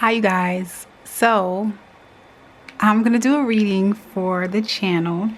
Hi you guys. So I'm gonna do a reading for the channel.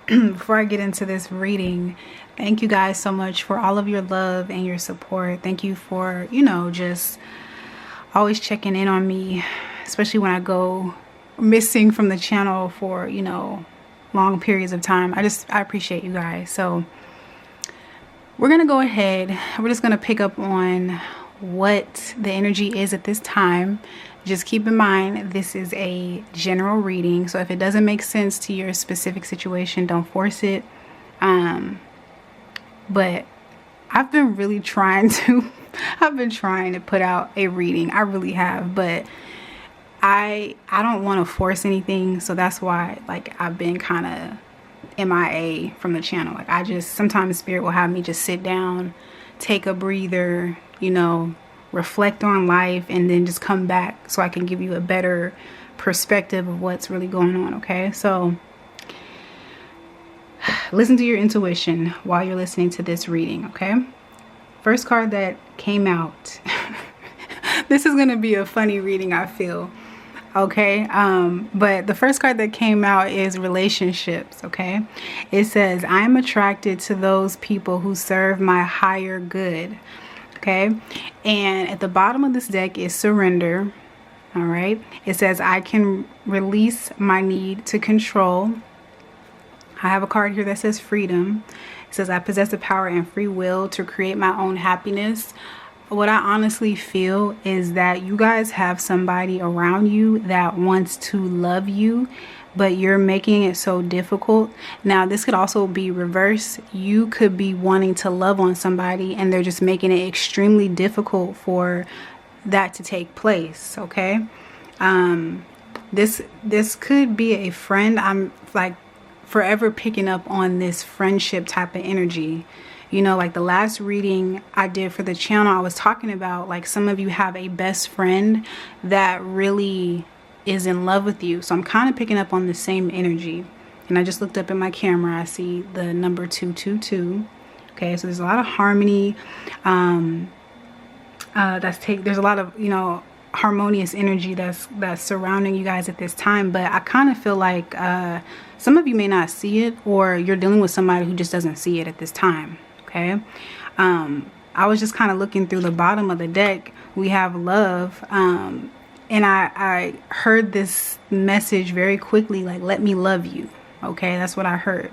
Before I get into this reading, thank you guys so much for all of your love and your support. Thank you for, just always checking in on me, especially when I go missing from the channel for, long periods of time. I appreciate you guys. So we're gonna go ahead. We're just gonna pick up on what the energy is at this time. Just keep in mind, this is a general reading, so if it doesn't make sense to your specific situation, don't force it. But I've been really trying to put out a reading. I really have, but I don't want to force anything, so that's why I've been kind of MIA from the channel. Sometimes Spirit will have me just sit down, take a breather, reflect on life, and then just come back so I can give you a better perspective of what's really going on. Okay, so listen to your intuition while you're listening to this reading. Okay, first card that came out. This is gonna be a funny reading, I feel. Okay, but the first card that came out is relationships. Okay, it says, I am attracted to those people who serve my higher good. Okay, and at the bottom of this deck is surrender. All right, it says, I can release my need to control. I have a card here that says freedom. It says, I possess the power and free will to create my own happiness. What I honestly feel is that you guys have somebody around you that wants to love you, but you're making it so difficult. Now, this could also be reverse. You could be wanting to love on somebody and they're just making it extremely difficult for that to take place. Okay, this could be a friend. I'm forever picking up on this friendship type of energy. The last reading I did for the channel, I was talking about some of you have a best friend that really is in love with you. So I'm kind of picking up on the same energy. And I just looked up in my camera. I see the number 222. Okay, so there's a lot of harmony. There's a lot of, harmonious energy that's surrounding you guys at this time. But I kind of feel like some of you may not see it, or you're dealing with somebody who just doesn't see it at this time. Okay, I was just kind of looking through the bottom of the deck. We have love, and I heard this message very quickly, let me love you. Okay, that's what I heard.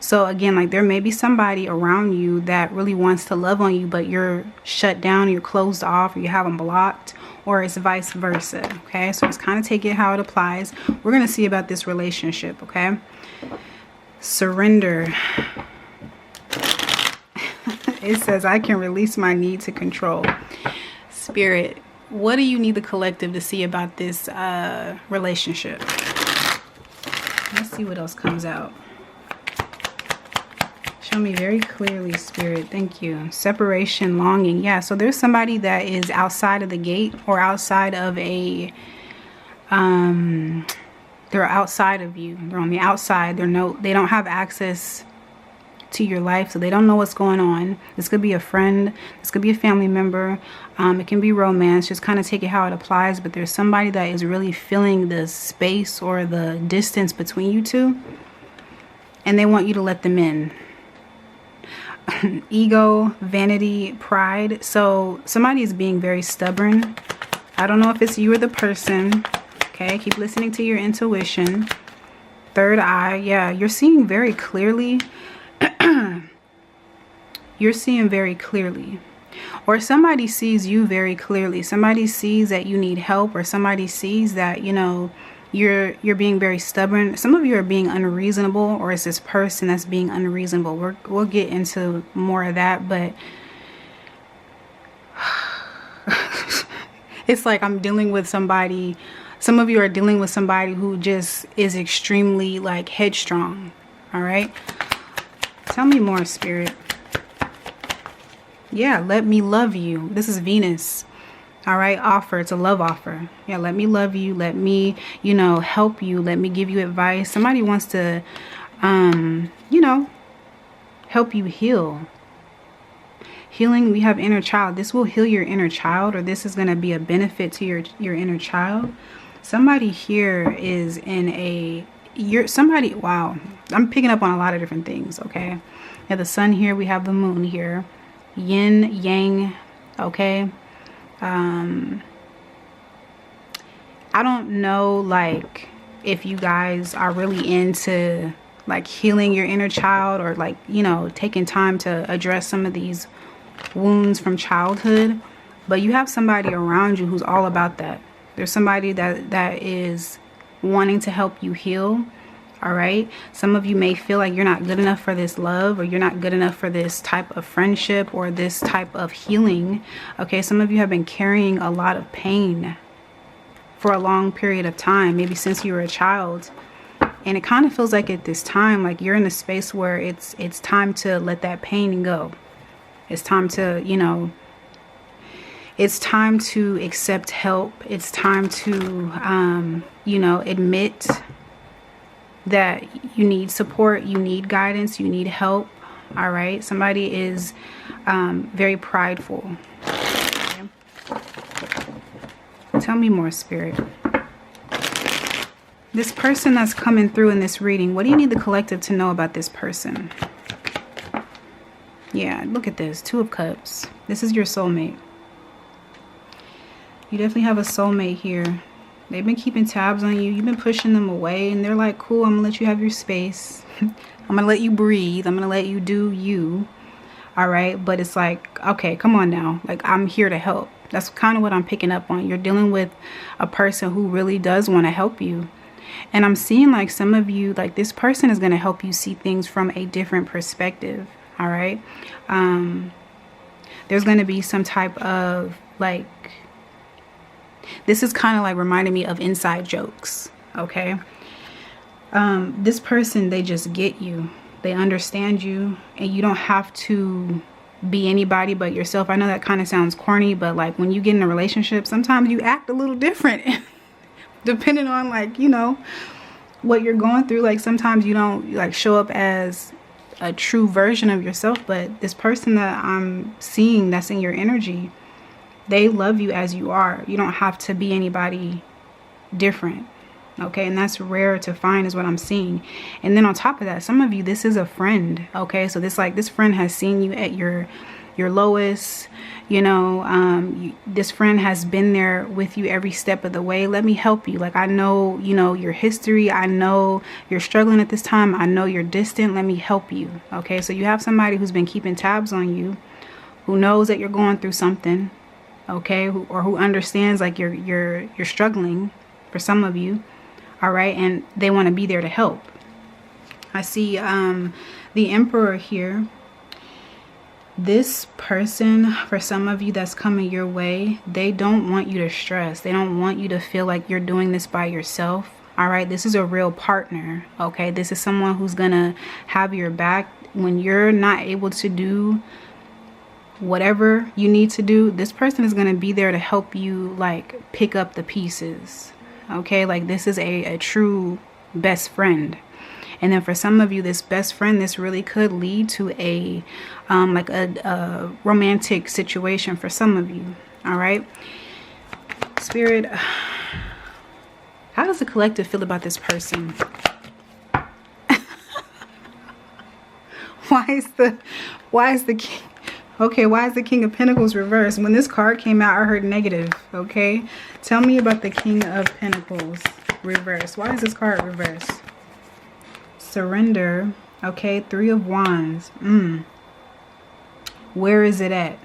So again, there may be somebody around you that really wants to love on you, but you're shut down, you're closed off, or you have them blocked, or it's vice versa. Okay, so just kind of take it how it applies. We're gonna see about this relationship. Okay, surrender. It says, I can release my need to control. Spirit, what do you need the collective to see about this relationship? Let's see what else comes out. Show me very clearly, Spirit. Thank you. Separation, longing. Yeah, so there's somebody that is outside of the gate, or outside of a they're outside of you. They're on the outside. They don't have access to your life, so they don't know what's going on. This could be a friend, this could be a family member, it can be romance. Just kind of take it how it applies. But there's somebody that is really feeling the space or the distance between you two, and they want you to let them in. Ego, vanity, pride. So somebody is being very stubborn. I don't know if it's you or the person. Okay, keep listening to your intuition. Third eye. Yeah, you're seeing very clearly. You're seeing very clearly, or somebody sees you very clearly. Somebody sees that you need help, or somebody sees that you're being very stubborn. Some of you are being unreasonable, or it's this person that's being unreasonable. We'll get into more of that, but it's I'm dealing with somebody. Some of you are dealing with somebody who just is extremely headstrong. All right, tell me more, Spirit. Yeah, let me love you. This is Venus. All right, offer. It's a love offer. Yeah, let me love you. Let me, help you. Let me give you advice. Somebody wants to, help you heal. Healing, we have inner child. This will heal your inner child, or this is going to be a benefit to your inner child. Somebody here is in a, somebody, wow, I'm picking up on a lot of different things, okay? We have the sun here, we have the moon here, yin, yang, okay? I don't know, like, if you guys are really into like healing your inner child, or like, you know, taking time to address some of these wounds from childhood, but you have somebody around you who's all about that. There's somebody that is wanting to help you heal. All right, some of you may feel like you're not good enough for this love, or you're not good enough for this type of friendship or this type of healing. Okay, some of you have been carrying a lot of pain for a long period of time, maybe since you were a child. And it kind of feels like at this time, like you're in a space where it's time to let that pain go. It's time to, you know, it's time to accept help. It's time to, you know, admit that you need support, you need guidance, you need help. All right. Somebody is very prideful. Okay. Tell me more, Spirit. This person that's coming through in this reading, what do you need the collective to know about this person? Yeah, look at this. 2 of Cups. This is your soulmate. You definitely have a soulmate here. They've been keeping tabs on you. You've been pushing them away, and they're like, cool, I'm going to let you have your space. I'm going to let you breathe. I'm going to let you do you. All right. But it's like, okay, come on now. Like, I'm here to help. That's kind of what I'm picking up on. You're dealing with a person who really does want to help you. And I'm seeing like some of you, like this person is going to help you see things from a different perspective. All right. There's going to be some type of like, this is kind of like reminding me of inside jokes. Okay. This person, they just get you. They understand you, and you don't have to be anybody but yourself. I know that kind of sounds corny, but like when you get in a relationship, sometimes you act a little different depending on like, you know, what you're going through. Like sometimes you don't like show up as a true version of yourself, but this person that I'm seeing that's in your energy, they love you as you are. You don't have to be anybody different. Okay, and that's rare to find is what I'm seeing. And then on top of that, some of you, this is a friend. Okay, so this friend has seen you at your lowest, you know, this friend has been there with you every step of the way. Let me help you. Like, I know, you know, your history. I know you're struggling at this time. I know you're distant. Let me help you. Okay, so you have somebody who's been keeping tabs on you, who knows that you're going through something, okay, or who understands like you're struggling, for some of you. All right, and they want to be there to help. I see the Emperor here. This person, for some of you that's coming your way, they don't want you to stress. They don't want you to feel like you're doing this by yourself. All right, this is a real partner. Okay, this is someone who's gonna have your back when you're not able to do whatever you need to do. This person is gonna be there to help you like pick up the pieces. Okay, like this is a true best friend. And then for some of you, this best friend, this really could lead to a like a romantic situation for some of you. All right, Spirit, how does the collective feel about this person? Why is the king? Okay, why is the King of Pentacles reversed? When this card came out, I heard negative. Okay, tell me about the King of Pentacles reversed. Why is this card reversed? Surrender. Okay, 3 of Wands. Where is it at?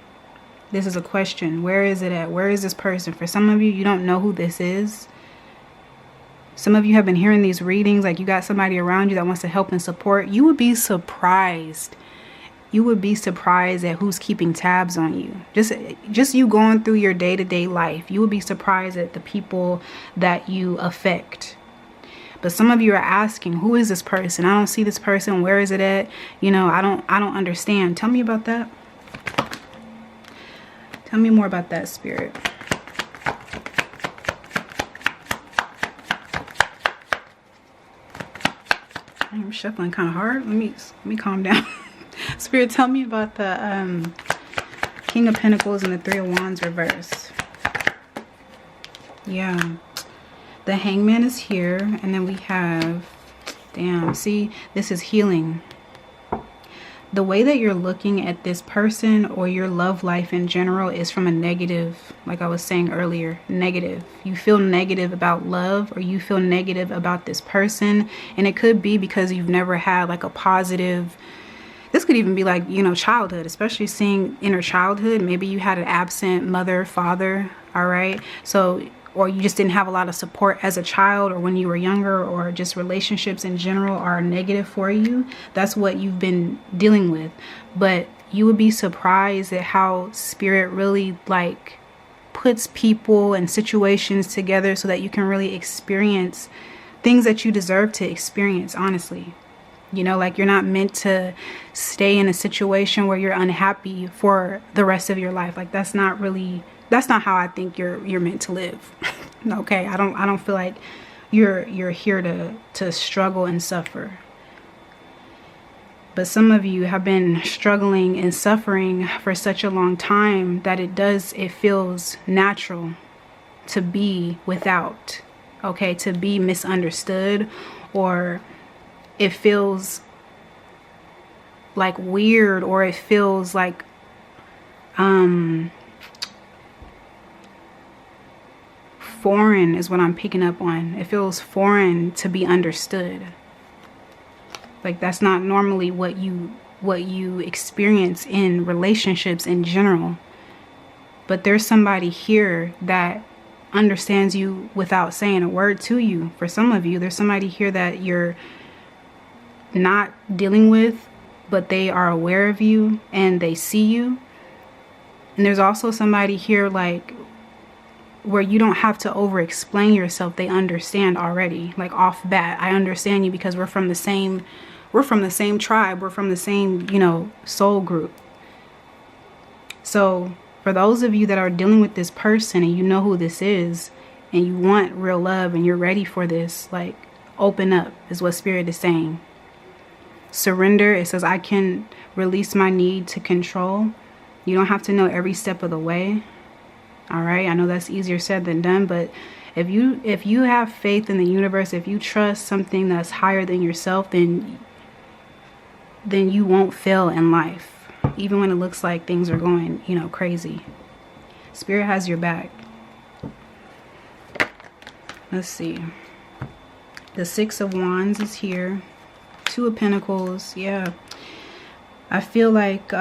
This is a question. Where is it at? Where is this person? For some of you, you don't know who this is. Some of you have been hearing these readings, like you got somebody around you that wants to help and support. You would be surprised. You would be surprised at who's keeping tabs on you. Just you going through your day-to-day life. You would be surprised at the people that you affect. But some of you are asking, who is this person? I don't see this person. Where is it at? You know, I don't understand. Tell me about that. Tell me more about that, Spirit. I'm shuffling kind of hard. Let me calm down. Spirit, tell me about King of Pentacles and the Three of Wands reversed. Yeah. The Hangman is here. And then we have... Damn. See, this is healing. The way that you're looking at this person or your love life in general is from a negative, like I was saying earlier, negative. You feel negative about love, or you feel negative about this person. And it could be because you've never had like a positive, this could even be like, you know, childhood, especially seeing inner childhood. Maybe you had an absent mother, father, all right? So, or you just didn't have a lot of support as a child or when you were younger, or just relationships in general are negative for you. That's what you've been dealing with. But you would be surprised at how spirit really like puts people and situations together so that you can really experience things that you deserve to experience, honestly. You know, like you're not meant to stay in a situation where you're unhappy for the rest of your life. Like that's not how I think you're meant to live. Okay, I don't feel like you're here to struggle and suffer. But some of you have been struggling and suffering for such a long time that it feels natural to be without, okay, to be misunderstood, or it feels like weird, or it feels like foreign is what I'm picking up on. It feels foreign to be understood. Like that's not normally what you experience in relationships in general. But there's somebody here that understands you without saying a word to you. For some of you, there's somebody here that you're not dealing with, but they are aware of you and they see you. And there's also somebody here like where you don't have to over explain yourself. They understand already, like off bat. I understand you because we're from the same tribe, we're from the same, you know, soul group. So for those of you that are dealing with this person and you know who this is and you want real love and you're ready for this, like open up is what spirit is saying. Surrender. It says I can release my need to control. You don't have to know every step of the way. All right, I know that's easier said than done, but if you have faith in the universe, if you trust something that's higher than yourself, then you won't fail in life, even when it looks like things are going, you know, crazy. Spirit has your back. Let's see. The Six of Wands is here. Two of Pentacles. Yeah, I feel like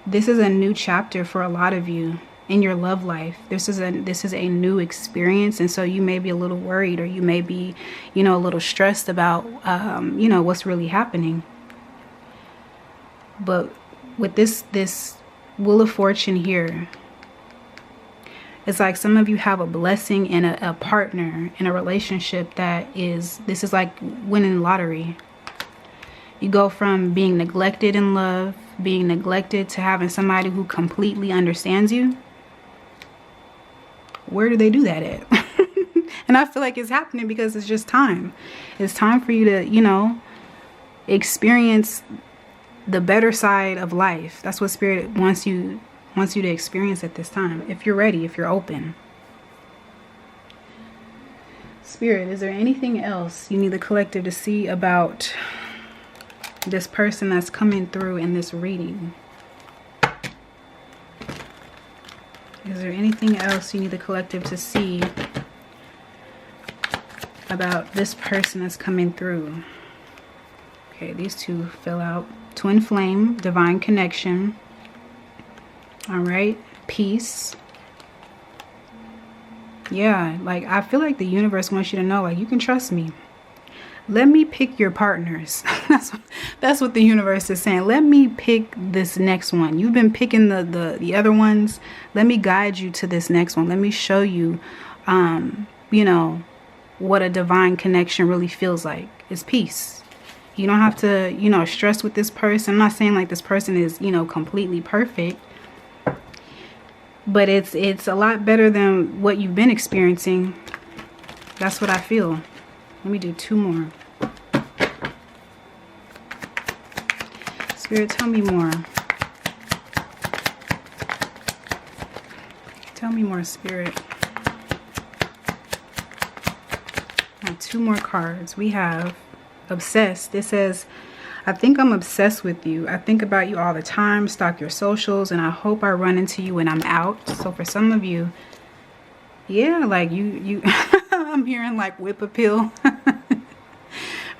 this is a new chapter for a lot of you in your love life. This is a new experience, and so you may be a little worried, or you may be, you know, a little stressed about you know, what's really happening. But with this Wheel of Fortune here, it's like some of you have a blessing and a partner in a relationship this is like winning lottery. You go from being neglected in love, being neglected, to having somebody who completely understands you. Where do they do that at? And I feel like it's happening because it's just time. It's time for you to, you know, experience the better side of life. That's what spirit wants you to experience at this time. If you're ready, if you're open. Spirit, is there anything else you need the collective to see about this person that's coming through in this reading? Is there anything else you need the collective to see about this person that's coming through? Okay, these two fill out. Twin flame, divine connection. All right, peace. Yeah, like I feel like the universe wants you to know, like, you can trust me. Let me pick your partners. That's what the universe is saying. Let me pick this next one. You've been picking the other ones. Let me guide you to this next one. Let me show you, you know, what a divine connection really feels like. It's peace. You don't have to, you know, stress with this person. I'm not saying like this person is, you know, completely perfect. But it's a lot better than what you've been experiencing. That's what I feel. Let me do two more. Spirit, tell me more. Tell me more, Spirit. Now, 2 more cards. We have obsessed. This says, I think I'm obsessed with you. I think about you all the time, stalk your socials, and I hope I run into you when I'm out. So for some of you, yeah, like you I'm hearing like whip appeal.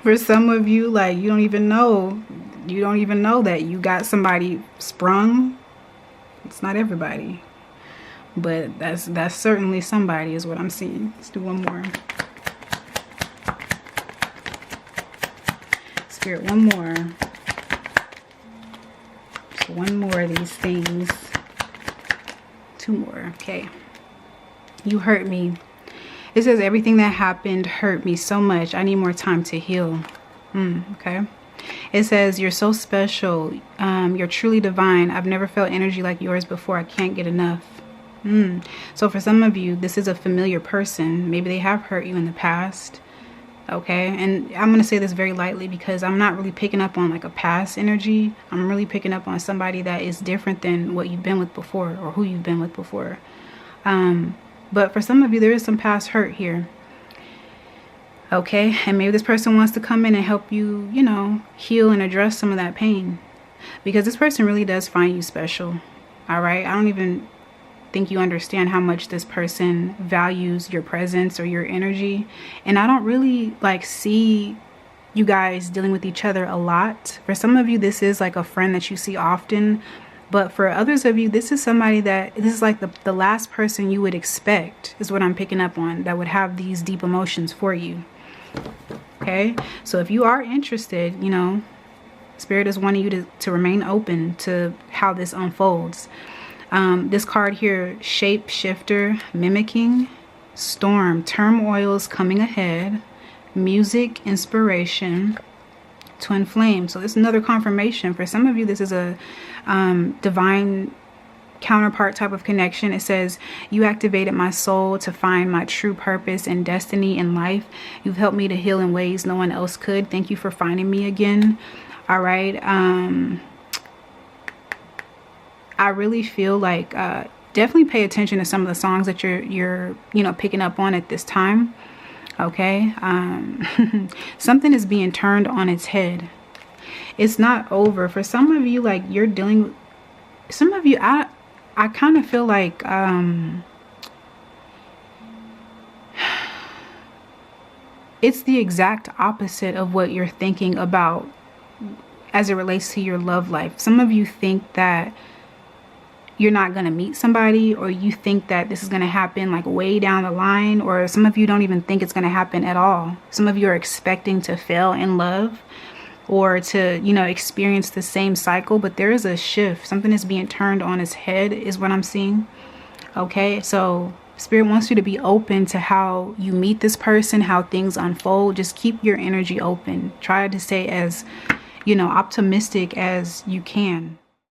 For some of you, like you don't even know that you got somebody sprung. It's not everybody, but that's certainly somebody is what I'm seeing. Let's do one more. Spirit, one more. So one more of these things. 2 more. Okay. You hurt me. It says everything that happened hurt me so much. I need more time to heal. Okay. It says you're so special. You're truly divine. I've never felt energy like yours before. I can't get enough. So for some of you, this is a familiar person. Maybe they have hurt you in the past. Okay, and I'm going to say this very lightly because I'm not really picking up on like a past energy. I'm really picking up on somebody that is different than what you've been with before or who you've been with before. But for some of you, there is some past hurt here. Okay, and maybe this person wants to come in and help you, you know, heal and address some of that pain. Because this person really does find you special. All right, I don't even think you understand how much this person values your presence or your energy. And I don't really like see you guys dealing with each other a lot. For some of you, this is like a friend that you see often. But for others of you, this is somebody that, this is like the last person you would expect, is what I'm picking up on, that would have these deep emotions for you. Okay, so if you are interested, you know, Spirit is wanting you to remain open to how this unfolds. This card here, shapeshifter, mimicking, storm, turmoils coming ahead, music, inspiration, twin flame. So this is another confirmation. For some of you, this is a divine counterpart type of connection. It says, you activated my soul to find my true purpose and destiny in life. You've helped me to heal in ways no one else could. Thank you for finding me again. All right. I really feel like definitely pay attention to some of the songs that you're you know, picking up on at this time. Okay. Something is being turned on its head. It's not over. For some of you, like you're dealing with, some of you, I kind of feel like it's the exact opposite of what you're thinking about as it relates to your love life. Some of you think that you're not going to meet somebody, or you think that this is going to happen like way down the line, or some of you don't even think it's going to happen at all. Some of you are expecting to fail in love or to, you know, experience the same cycle, but there is a shift. Something is being turned on its head is what I'm seeing. Okay, so Spirit wants you to be open to how you meet this person, how things unfold. Just keep your energy open. Try to stay as, you know, optimistic as you can.